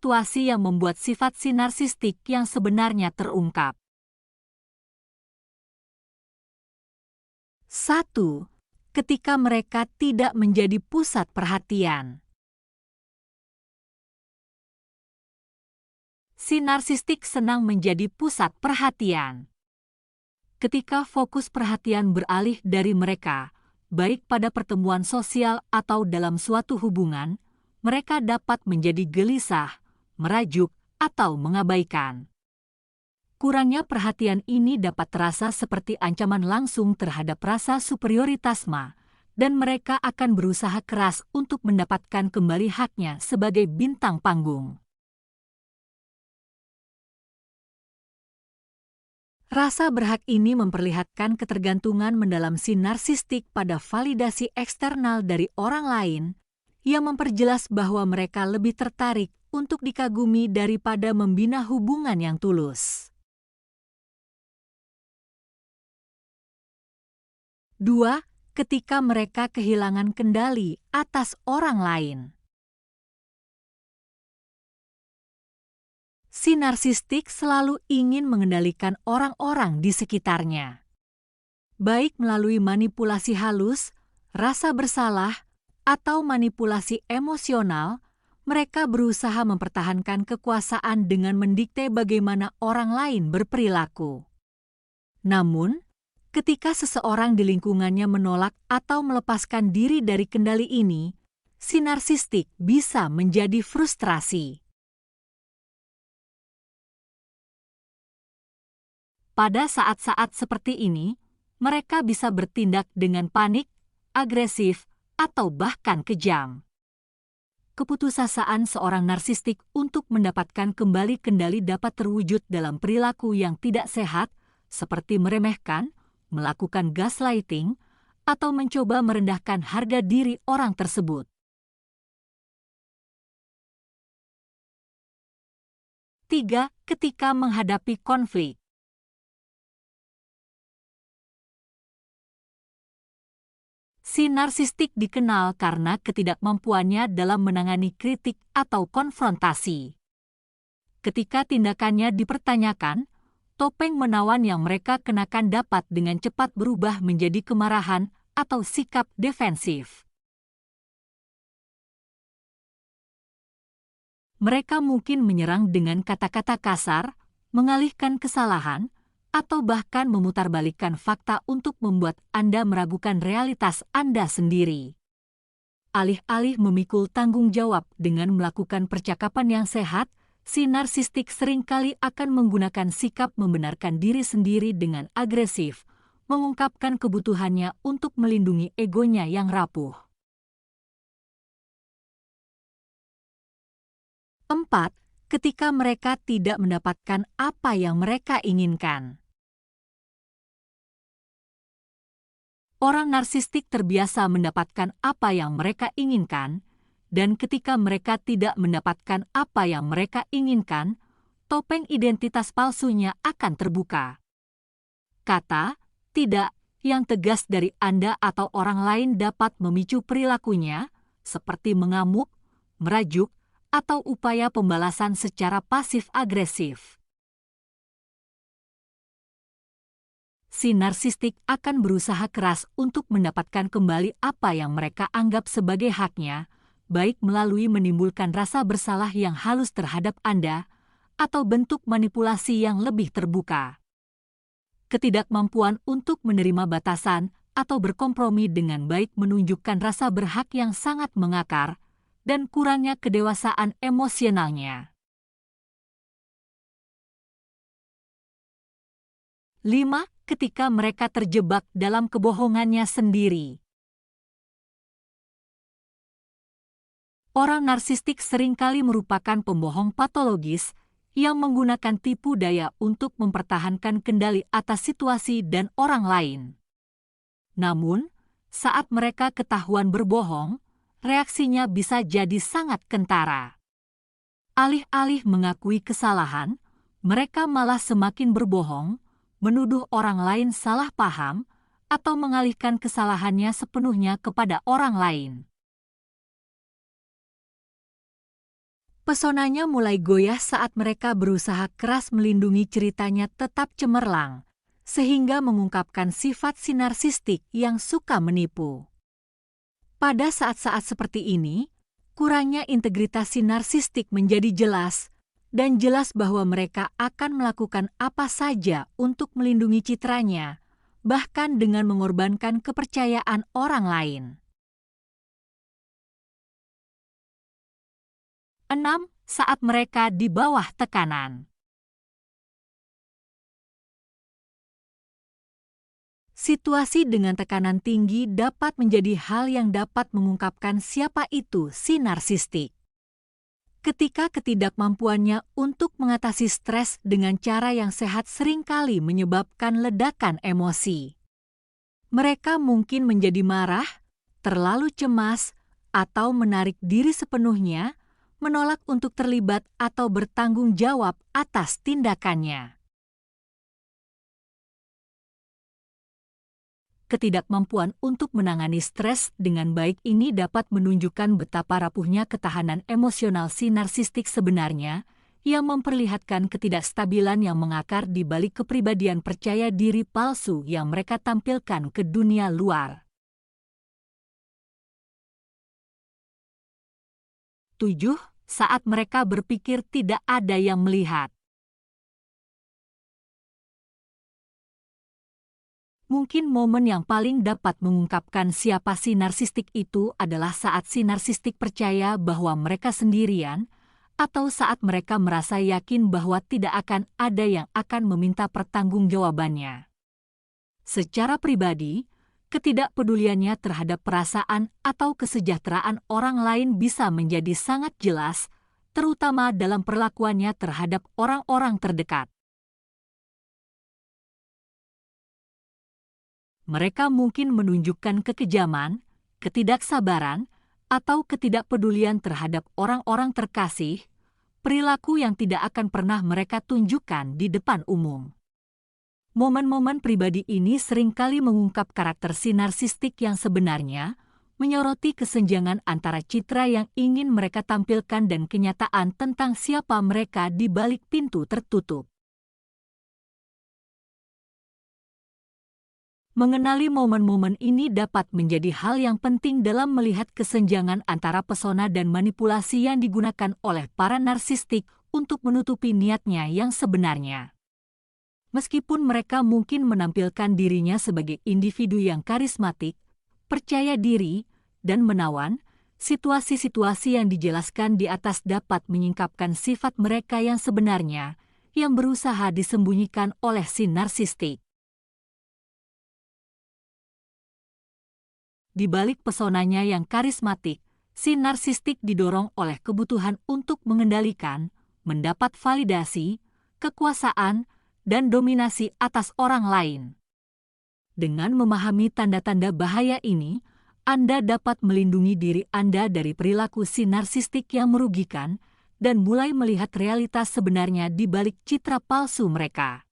situasi yang membuat sifat si narsistik yang sebenarnya terungkap. 1. Ketika mereka tidak menjadi pusat perhatian. Si narsistik senang menjadi pusat perhatian. Ketika fokus perhatian beralih dari mereka, baik pada pertemuan sosial atau dalam suatu hubungan, mereka dapat menjadi gelisah, merajuk, atau mengabaikan. Kurangnya perhatian ini dapat terasa seperti ancaman langsung terhadap rasa superioritas Ma, dan mereka akan berusaha keras untuk mendapatkan kembali haknya sebagai bintang panggung. Rasa berhak ini memperlihatkan ketergantungan mendalam si narsistik pada validasi eksternal dari orang lain yang memperjelas bahwa mereka lebih tertarik untuk dikagumi daripada membina hubungan yang tulus. 2. Ketika mereka kehilangan kendali atas orang lain. Si narsistik selalu ingin mengendalikan orang-orang di sekitarnya. Baik melalui manipulasi halus, rasa bersalah, atau manipulasi emosional, mereka berusaha mempertahankan kekuasaan dengan mendikte bagaimana orang lain berperilaku. Namun, ketika seseorang di lingkungannya menolak atau melepaskan diri dari kendali ini, si narsistik bisa menjadi frustrasi. Pada saat-saat seperti ini, mereka bisa bertindak dengan panik, agresif, atau bahkan kejam. Keputusasaan seorang narsistik untuk mendapatkan kembali kendali dapat terwujud dalam perilaku yang tidak sehat, seperti meremehkan, melakukan gaslighting, atau mencoba merendahkan harga diri orang tersebut. 3. Ketika menghadapi konflik. Si narsistik dikenal karena ketidakmampuannya dalam menangani kritik atau konfrontasi. Ketika tindakannya dipertanyakan, topeng menawan yang mereka kenakan dapat dengan cepat berubah menjadi kemarahan atau sikap defensif. Mereka mungkin menyerang dengan kata-kata kasar, mengalihkan kesalahan, atau bahkan memutarbalikkan fakta untuk membuat Anda meragukan realitas Anda sendiri. Alih-alih memikul tanggung jawab dengan melakukan percakapan yang sehat, si narsistik seringkali akan menggunakan sikap membenarkan diri sendiri dengan agresif, mengungkapkan kebutuhannya untuk melindungi egonya yang rapuh. 4. Ketika mereka tidak mendapatkan apa yang mereka inginkan. Orang narsistik terbiasa mendapatkan apa yang mereka inginkan, dan ketika mereka tidak mendapatkan apa yang mereka inginkan, topeng identitas palsunya akan terbuka. Kata "tidak" yang tegas dari Anda atau orang lain dapat memicu perilakunya, seperti mengamuk, merajuk, atau upaya pembalasan secara pasif-agresif. Si narsistik akan berusaha keras untuk mendapatkan kembali apa yang mereka anggap sebagai haknya, baik melalui menimbulkan rasa bersalah yang halus terhadap Anda, atau bentuk manipulasi yang lebih terbuka. Ketidakmampuan untuk menerima batasan atau berkompromi dengan baik menunjukkan rasa berhak yang sangat mengakar, dan kurangnya kedewasaan emosionalnya. 5. Ketika mereka terjebak dalam kebohongannya sendiri. Orang narsistik seringkali merupakan pembohong patologis yang menggunakan tipu daya untuk mempertahankan kendali atas situasi dan orang lain. Namun, saat mereka ketahuan berbohong, reaksinya bisa jadi sangat kentara. Alih-alih mengakui kesalahan, mereka malah semakin berbohong, menuduh orang lain salah paham, atau mengalihkan kesalahannya sepenuhnya kepada orang lain. Pesonanya mulai goyah saat mereka berusaha keras melindungi ceritanya tetap cemerlang, sehingga mengungkapkan sifat si narsistik yang suka menipu. Pada saat-saat seperti ini, kurangnya integritas si narsistik menjadi jelas, dan jelas bahwa mereka akan melakukan apa saja untuk melindungi citranya, bahkan dengan mengorbankan kepercayaan orang lain. 6. Saat mereka di bawah tekanan. Situasi dengan tekanan tinggi dapat menjadi hal yang dapat mengungkapkan siapa itu si narsistik. Ketika ketidakmampuannya untuk mengatasi stres dengan cara yang sehat seringkali menyebabkan ledakan emosi. Mereka mungkin menjadi marah, terlalu cemas, atau menarik diri sepenuhnya, menolak untuk terlibat atau bertanggung jawab atas tindakannya. Ketidakmampuan untuk menangani stres dengan baik ini dapat menunjukkan betapa rapuhnya ketahanan emosional si narsistik sebenarnya, yang memperlihatkan ketidakstabilan yang mengakar di balik kepribadian percaya diri palsu yang mereka tampilkan ke dunia luar. 7. Saat mereka berpikir tidak ada yang melihat. Mungkin momen yang paling dapat mengungkapkan siapa si narsistik itu adalah saat si narsistik percaya bahwa mereka sendirian, atau saat mereka merasa yakin bahwa tidak akan ada yang akan meminta pertanggungjawabannya. Secara pribadi, ketidakpeduliannya terhadap perasaan atau kesejahteraan orang lain bisa menjadi sangat jelas, terutama dalam perlakuannya terhadap orang-orang terdekat. Mereka mungkin menunjukkan kekejaman, ketidaksabaran, atau ketidakpedulian terhadap orang-orang terkasih, perilaku yang tidak akan pernah mereka tunjukkan di depan umum. Momen-momen pribadi ini seringkali mengungkap karakter si narsistik yang sebenarnya, menyoroti kesenjangan antara citra yang ingin mereka tampilkan dan kenyataan tentang siapa mereka di balik pintu tertutup. Mengenali momen-momen ini dapat menjadi hal yang penting dalam melihat kesenjangan antara pesona dan manipulasi yang digunakan oleh para narsistik untuk menutupi niatnya yang sebenarnya. Meskipun mereka mungkin menampilkan dirinya sebagai individu yang karismatik, percaya diri, dan menawan, situasi-situasi yang dijelaskan di atas dapat menyingkapkan sifat mereka yang sebenarnya, yang berusaha disembunyikan oleh si narsistik. Di balik pesonanya yang karismatik, si narsistik didorong oleh kebutuhan untuk mengendalikan, mendapat validasi, kekuasaan, dan dominasi atas orang lain. Dengan memahami tanda-tanda bahaya ini, Anda dapat melindungi diri Anda dari perilaku si narsistik yang merugikan dan mulai melihat realitas sebenarnya di balik citra palsu mereka.